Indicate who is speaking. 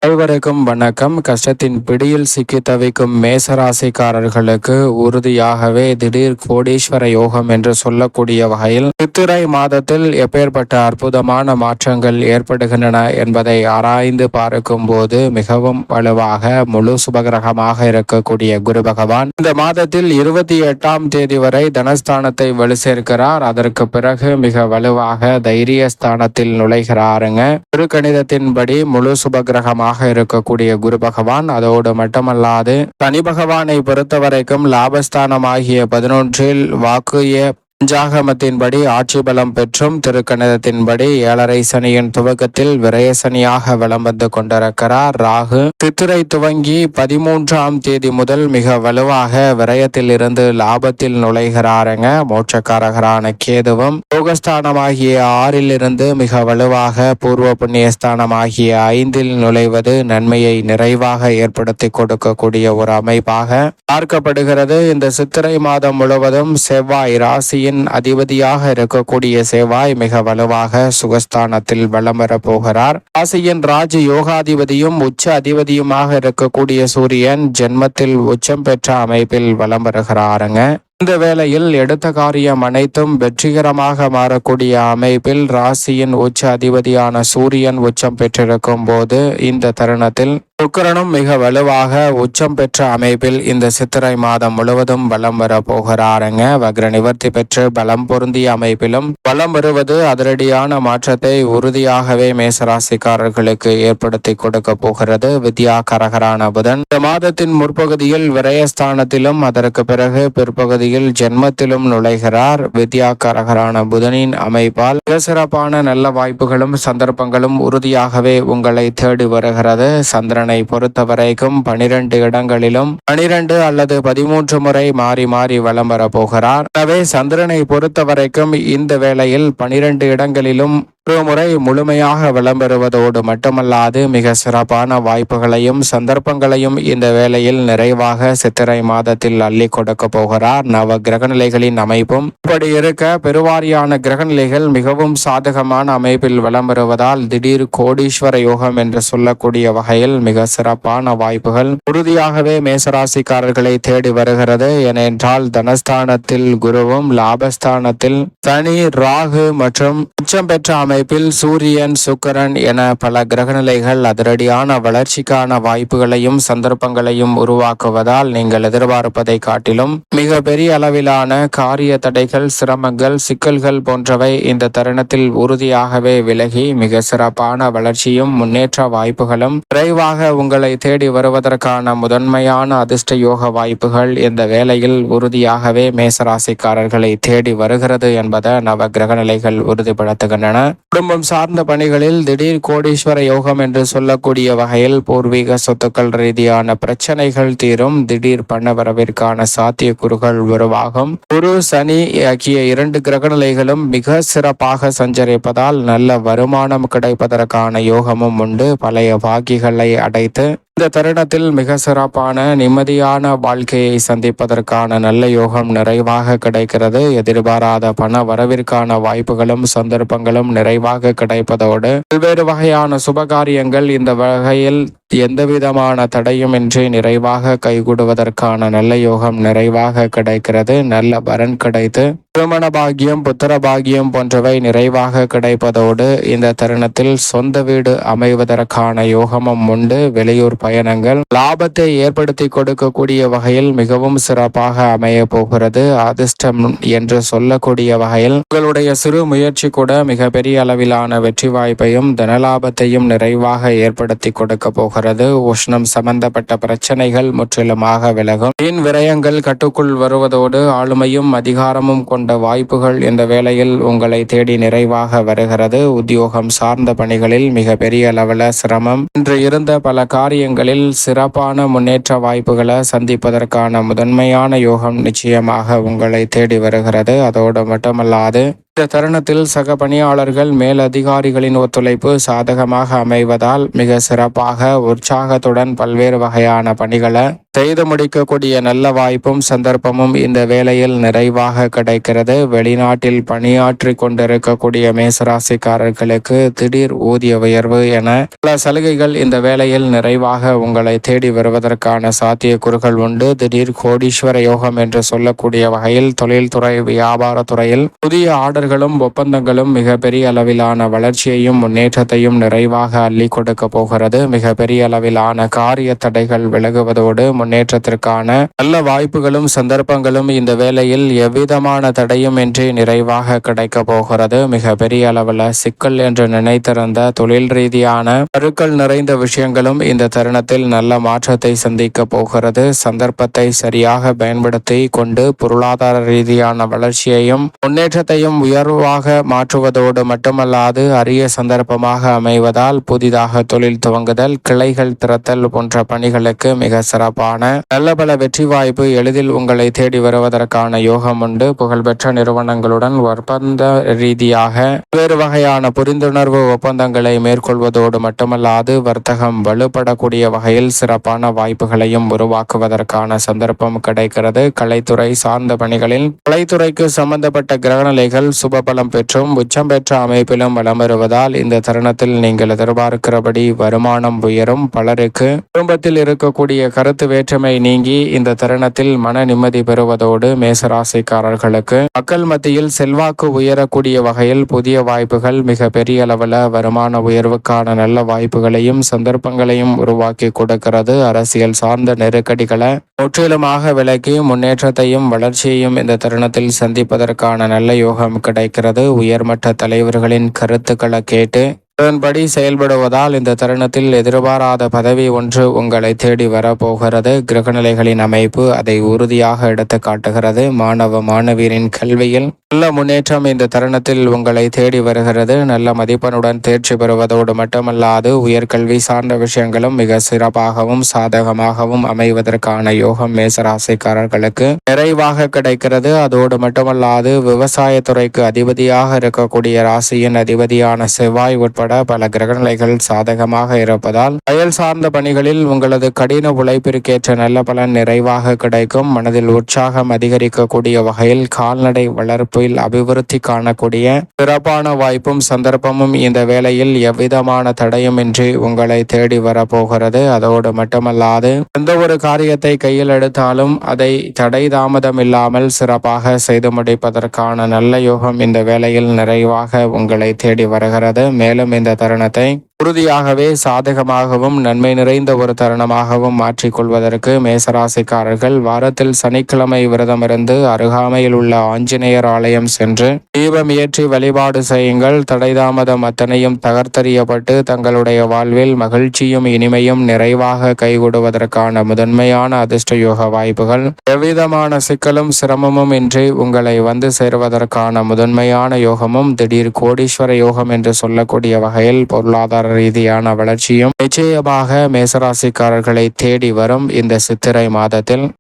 Speaker 1: அனைவருக்கும் வணக்கம். கஷ்டத்தின் பிடியில் சிக்கி தவிக்கும் மேசராசிக்காரர்களுக்கு உறுதியாகவே திடீர் கோடீஸ்வர யோகம் என்று சொல்லக்கூடிய வகையில் சித்திரை மாதத்தில் எப்பேற்பட்ட அற்புதமான மாற்றங்கள் ஏற்படுகின்றன என்பதை ஆராய்ந்து பார்க்கும் போது மிகவும் வலுவாக முழு சுபகிரகமாக இருக்கக்கூடிய குரு பகவான் இந்த மாதத்தில் 28ஆம் தேதி வரை தனஸ்தானத்தை வலு சேர்க்கிறார். அதற்கு பிறகு மிக வலுவாக தைரியஸ்தானத்தில் நுழைகிறாருங்க. குரு கணிதத்தின்படி முழு சுபகிரகமாக இருக்கக்கூடிய குரு பகவான் அதோடு மட்டுமல்லாது சனி பகவானை பொறுத்த வரைக்கும் லாபஸ்தானமாகிய 11இல் வாக்குய பஞ்சாகமத்தின்படி ஆட்சி பலம் பெற்றும் திருக்கணிதத்தின்படி 7.5 சனியின் துவக்கத்தில் விரயசனியாக வலம் வந்து கொண்டிருக்கிறார். ராகு சித்திரை துவங்கி 13ஆம் தேதி முதல் மிக வலுவாக விரயத்தில் இருந்து லாபத்தில் நுழைகிறாருங்க. மோட்சக்காரகரான கேதுவும் யோகஸ்தானமாகிய 6இல் இருந்து மிக வலுவாக பூர்வ புண்ணியஸ்தானமாகிய 5இல் நுழைவது நன்மையை நிறைவாக ஏற்படுத்தி கொடுக்கக்கூடிய ஒரு அமைப்பாக பார்க்கப்படுகிறது. இந்த சித்திரை மாதம் முழுவதும் செவ்வாய் ராசியின் அதிபதியாக இருக்கக்கூடிய செவ்வாய் மிக வலுவாக சுகஸ்தானத்தில் வலம் வரப் போகிறார். ராசியின் ராஜ யோகாதிபதியும் உச்ச அதிபதியுமாக இருக்கக்கூடிய சூரியன் ஜென்மத்தில் உச்சம் பெற்ற அமைப்பில் வலம் வருகிறாருங்க. இந்த வேளையில் எடுத்த காரியம் அனைத்தும் வெற்றிகரமாக மாறக்கூடிய அமைப்பில் ராசியின் உச்ச அதிபதியான சூரியன் உச்சம் பெற்றிருக்கும் போது இந்த தருணத்தில் சுக்கிரனும் மிக வலுவாக உச்சம் பெற்ற அமைப்பில் இந்த சித்திரை மாதம் முழுவதும் பலம் வர போகிறாருங்க. வக்ர நிவர்த்தி பெற்று பலம் பொருந்திய அமைப்பிலும் பலம் வருவது அதிரடியான மாற்றத்தை உறுதியாகவே மேசராசிக்காரர்களுக்கு ஏற்படுத்தி கொடுக்க போகிறது. வித்யா கரகரான புதன் இந்த மாதத்தின் முற்பகுதியில் விரயஸ்தானத்திலும் அதற்கு பிறகு பிற்பகுதியில் ஜென்மத்திலும் நுழைகிறார். வித்யா கரகரான புதனின் அமைப்பால் மிக சிறப்பான நல்ல வாய்ப்புகளும் சந்தர்ப்பங்களும் உறுதியாகவே உங்களை தேடி வருகிறது. சந்திரனை பொறுத்தவரைக்கும் 12 இடங்களிலும் 12 அல்லது 13 முறை மாறி மாறி வலம் வர போகிறார். எனவே சந்திரனை பொறுத்தவரைக்கும் இந்த வேளையில் 12 இடங்களிலும் ஒரு முறை முழுமையாக விளம்பெறுவதோடு மட்டுமல்லாது மிக சிறப்பான வாய்ப்புகளையும் சந்தர்ப்பங்களையும் இந்த வேளையில் நிறைவாக சித்திரை மாதத்தில் அள்ளி கொடுக்க போகிறார். நவ கிரகநிலைகளின் அமைப்பும் இப்படி இருக்க பெருவாரியான கிரகநிலைகள் மிகவும் சாதகமான அமைப்பில் விளம்பெறுவதால் திடீர் கோடீஸ்வர யோகம் என்று சொல்லக்கூடிய வகையில் மிக சிறப்பான வாய்ப்புகள் உறுதியாகவே மேசராசிக்காரர்களை தேடி வருகிறது. ஏனென்றால் தனஸ்தானத்தில் குருவும் லாபஸ்தானத்தில் சனி ராகு மற்றும் உச்சம் பெற்ற அமைப்பில் சூரியன் சுக்கிரன் என பல கிரகநிலைகள் அதிரடியான வளர்ச்சிக்கான வாய்ப்புகளையும் சந்தர்ப்பங்களையும் உருவாக்குவதால் நீங்கள் எதிர்பார்ப்பதை காட்டிலும் மிக பெரிய அளவிலான காரிய தடைகள் சிரமங்கள் சிக்கல்கள் போன்றவை இந்த தருணத்தில் உறுதியாகவே விலகி மிக சிறப்பான வளர்ச்சியும் முன்னேற்ற வாய்ப்புகளும் விரைவாக உங்களை தேடி வருவதற்கான முதன்மையான அதிர்ஷ்ட யோக வாய்ப்புகள் இந்த வேளையில் உறுதியாகவே மேசராசிக்காரர்களை தேடி வருகிறது என்பதை நவ கிரகநிலைகள் உறுதிப்படுத்துகின்றன. குடும்பம் சார்ந்த பணிகளில் திடீர் கோடீஸ்வர யோகம் என்று சொல்லக்கூடிய வகையில் பூர்வீக சொத்துக்கள் ரீதியான பிரச்சனைகள் தீரும். திடீர் பணவரவிற்கான சாத்தியக்கூறுகள் உருவாகும். குரு சனி ஆகிய 2 கிரகநிலைகளும் மிக சிறப்பாக சஞ்சரிப்பதால் நல்ல வருமானம் கிடைப்பதற்கான யோகமும் உண்டு. பழைய பாக்கிகளை அடைத்து இந்த தருணத்தில் மிக சிறப்பான நிம்மதியான வாழ்க்கையை சந்திப்பதற்கான நல்ல யோகம் நிறைவாக கிடைக்கிறது. எதிர்பாராத பண வரவிற்கான வாய்ப்புகளும் சந்தர்ப்பங்களும் நிறைவாக கிடைப்பதோடு பல்வேறு வகையான சுபகாரியங்கள் இந்த வகையில் எந்தவிதமான தடையுமின்றி நிறைவாக கைகூடுவதற்கான நல்ல யோகம் நிறைவாக கிடைக்கிறது. நல்ல வரன் கிடைத்து திருமண பாக்கியம் புத்திர பாக்கியம் போன்றவை நிறைவாக கிடைப்பதோடு இந்த தருணத்தில் சொந்த வீடு அமைவதற்கான யோகமும் உண்டு. வெளியூர் பயணங்கள் லாபத்தை ஏற்படுத்தி கொடுக்கக்கூடிய வகையில் மிகவும் சிறப்பாக அமைய போகிறது. அதிர்ஷ்டம் என்று சொல்லக்கூடிய வகையில் உங்களுடைய சிறு முயற்சி கூட மிகப்பெரிய அளவிலான வெற்றி வாய்ப்பையும் தனலாபத்தையும் நிறைவாக ஏற்படுத்தி கொடுக்க போகிறது. உஷ்ணம் சம்பந்தப்பட்ட பிரச்சனைகள் முற்றிலுமாக விலகும். வீண் விரயங்கள் கட்டுக்குள் வருவதோடு ஆளுமையும் அதிகாரமும் கொண்ட வாய்ப்புகள் இந்த வேளையில் உங்களை தேடி நிறைவாக வருகிறது. உத்தியோகம் சார்ந்த பணிகளில் மிக பெரிய அளவில் சிரமம் இன்று இருந்த பல காரியங்களில் சிறப்பான முன்னேற்ற வாய்ப்புகளை சந்திப்பதற்கான முதன்மையான யோகம் நிச்சயமாக உங்களை தேடி வருகிறது. அதோடு மட்டுமல்லாது இந்த தருணத்தில் சக பணியாளர்கள் மேலதிகாரிகளின் ஒத்துழைப்பு சாதகமாக அமைவதால் மிக சிறப்பாக உற்சாகத்துடன் பல்வேறு வகையான பணிகளை செய்து முடிக்கக்கூடிய நல்ல வாய்ப்பும் சந்தர்ப்பமும் இந்த வேளையில் நிறைவாக கிடைக்கிறது. வெளிநாட்டில் பணியாற்றி கொண்டிருக்கக்கூடிய மேசராசிக்காரர்களுக்கு திடீர் ஊதிய உயர்வு என பல சலுகைகள் இந்த வேளையில் நிறைவாக உங்களை தேடி வருவதற்கான சாத்தியக்கூறுகள் உண்டு. திடீர் கோடீஸ்வர யோகம் என்று சொல்லக்கூடிய வகையில் தொழில்துறை வியாபாரத்துறையில் புதிய ஆர்டர்களும் ஒப்பந்தங்களும் மிகப்பெரிய அளவிலான வளர்ச்சியையும் முன்னேற்றத்தையும் நிறைவாக அள்ளி கொடுக்க போகிறது. மிகப்பெரிய அளவிலான காரிய தடைகள் விலகுவதோடு முன்னேற்றத்திற்கான நல்ல வாய்ப்புகளும் சந்தர்ப்பங்களும் இந்த வேளையில் எவ்விதமான தடையும் இன்றி நிறைவாக கிடைக்க போகிறது. மிக பெரிய அளவில் சிக்கல் என்று நினைத்திருந்த தொழில் ரீதியான பருக்கள் நிறைந்த விஷயங்களும் இந்த தருணத்தில் நல்ல மாற்றத்தை சந்திக்க போகிறது. சந்தர்ப்பத்தை சரியாக பயன்படுத்தி கொண்டு பொருளாதார ரீதியான வளர்ச்சியையும் முன்னேற்றத்தையும் உயர்வாக மாற்றுவதோடு மட்டுமல்லாது அரிய சந்தர்ப்பமாக அமைவதால் புதிதாக தொழில் துவங்குதல், கிளைகள் திறத்தல் போன்ற பணிகளுக்கு மிக சிறப்பான நல்ல பல வெற்றி வாய்ப்பு எளிதில் உங்களை தேடி வருவதற்கான யோகம் உண்டு. புகழ்பெற்ற நிறுவனங்களுடன் ஒப்பந்த ரீதியாக வேறு வகையான புரிந்துணர்வு ஒப்பந்தங்களை மேற்கொள்வதோடு மட்டுமல்லாது வர்த்தகம் வலுப்படக்கூடிய வகையில் சிறப்பான வாய்ப்புகளையும் உருவாக்குவதற்கான சந்தர்ப்பம் கிடைக்கிறது. கலைத்துறை சார்ந்த பணிகளில் கலைத்துறைக்கு சம்பந்தப்பட்ட கிரகநிலைகள் சுபபலம் பெற்றும் உச்சம் பெற்ற அமைப்பிலும் வலம் வருவதால் இந்த தருணத்தில் நீங்கள் எதிர்பார்க்கிறபடி வருமானம் உயரும். பலருக்கு குடும்பத்தில் இருக்கக்கூடிய கருத்து வேற்றுமை நீங்கி இந்த தருணத்தில் மன நிம்மதி பெறுவதோடு மேசராசிக்காரர்களுக்கு மக்கள் மத்தியில் செல்வாக்கு உயரக்கூடிய வகையில் புதிய வாய்ப்புகள் மிக பெரிய அளவில் வருமான உயர்வுக்கான நல்ல வாய்ப்புகளையும் சந்தர்ப்பங்களையும் உருவாக்கி கொடுக்கிறது. அரசியல் சார்ந்த நெருக்கடிகளை முற்றிலுமாக விலக்கி முன்னேற்றத்தையும் வளர்ச்சியையும் இந்த தருணத்தில் சந்திப்பதற்கான நல்ல யோகம் கிடைக்கிறது. உயர்மட்ட தலைவர்களின் கருத்துக்களை கேட்டு அதன்படி செயல்படுவதால் இந்த தருணத்தில் எதிர்பாராத பதவி ஒன்று உங்களை தேடி வரப்போகிறது. கிரகநிலைகளின் அமைப்பு அதை உறுதியாக எடுத்து காட்டுகிறது. மாணவ மாணவியரின் கல்வியில் நல்ல முன்னேற்றம் இந்த தருணத்தில் உங்களை தேடி வருகிறது. நல்ல மதிப்பெண்ணுடன் தேர்ச்சி பெறுவதோடு மட்டுமல்லாது உயர்கல்வி சார்ந்த விஷயங்களும் மிக சிறப்பாகவும் சாதகமாகவும் அமைவதற்கான யோகம் மேசராசிக்காரர்களுக்கு நிறைவாக கிடைக்கிறது. அதோடு மட்டுமல்லாது விவசாயத்துறைக்கு அதிபதியாக இருக்கக்கூடிய ராசியின் அதிபதியான செவ்வாய் உட்பட பல கிரகநிலைகள் சாதகமாக இருப்பதால் அயல் சார்ந்த பணிகளில் உங்களது கடின உழைப்பிற்கேற்ற நல்ல பலன் நிறைவாக கிடைக்கும். மனதில் உற்சாகம் அதிகரிக்கக்கூடிய வகையில் கால்நடை வளர்ப்பில் அபிவிருத்தி காணக்கூடிய சிறப்பான வாய்ப்பும் சந்தர்ப்பமும் இந்த வேளையில் எவ்விதமான தடையுமின்றி உங்களை தேடி வரப்போகிறது. அதோடு மட்டுமல்லாது எந்த ஒரு காரியத்தை கையில் எடுத்தாலும் அதை தடை தாமதம் இல்லாமல் சிறப்பாக செய்து முடிப்பதற்கான நல்ல யோகம் இந்த வேளையில் நிறைவாக உங்களை தேடி வருகிறது. மேலும் இந்த தருணத்தை உறுதியாகவே சாதகமாகவும் நன்மை நிறைந்த ஒரு தருணமாகவும் மாற்றிக்கொள்வதற்கு மேசராசிக்காரர்கள் வாரத்தில் சனிக்கிழமை விரதமிருந்து அருகாமையில் உள்ள ஆஞ்சநேயர் ஆலயம் சென்று தீபம் ஏற்றி வழிபாடு செய்யுங்கள். தடைதாமதம் அத்தனையும் தகர்த்தறியப்பட்டு தங்களுடைய வாழ்வில் மகிழ்ச்சியும் இனிமையும் நிறைவாக கைகூடுவதற்கான முதன்மையான அதிர்ஷ்ட யோக வாய்ப்புகள் எவ்விதமான சிக்கலும் சிரமமும் இன்றி உங்களை வந்து சேருவதற்கான முதன்மையான யோகமும் திடீர் கோடீஸ்வர யோகம் என்று சொல்லக்கூடிய வகையில் பொருளாதார ரீதியான வளர்ச்சியும் நிச்சயமாக மேசராசிக்காரர்களை தேடி வரும் இந்த சித்திரை மாதத்தில்